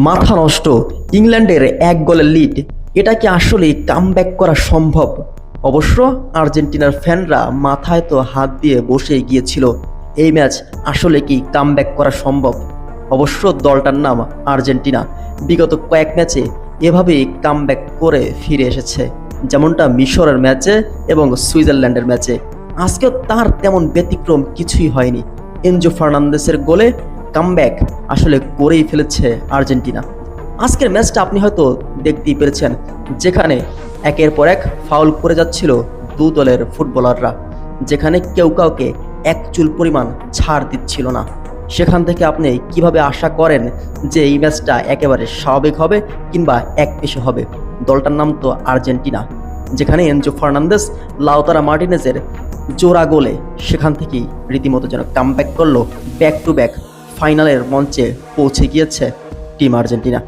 মাথা নষ্ট, ইংল্যান্ডের 1 গোলের লিড, এটা কি আসলে কামব্যাক করা সম্ভব? অবশ্য আর্জেন্টিনার ফ্যানরা মাথায় তো হাত দিয়ে বসে গিয়েছিল, এই ম্যাচ আসলে কি কামব্যাক করা সম্ভব? অবশ্য দলটার নাম আর্জেন্টিনা বিগত কয়েক ম্যাচে এভাবেই কামব্যাক করে ফিরে এসেছে, যেমনটা মিশরের ম্যাচে এবং সুইজারল্যান্ডের ম্যাচে। আজকেও তার তেমন ব্যতিক্রম কিছুই হয়নি। এনজো ফার্নান্দেসের গোলে কামব্যাক আসলে করেই ফেলেছে আর্জেন্টিনা। আজকের ম্যাচটা আপনি হয়তো দেখতেই পেরেছেন, যেখানে একের পর এক ফাউল করে যাচ্ছিল দু দলের ফুটবলাররা, যেখানে কেউ কাউকে এক চুল পরিমাণ ছাড় দিচ্ছিল না। সেখান থেকে আপনি কিভাবে আশা করেন যে এই ম্যাচটা একেবারে স্বাভাবিক হবে কিংবা একপেশে হবে? দলটার নাম তো আর্জেন্টিনা, যেখানে এনজো ফার্নান্দেস লাউতারা মার্টিনেজের জোড়া গোলে সেখান থেকেই রীতিমতো যেন কামব্যাক করলো, ব্যাক টু ব্যাক ফাইনালের মঞ্চে পৌঁছে গিয়েছে টিম আর্জেন্টিনা।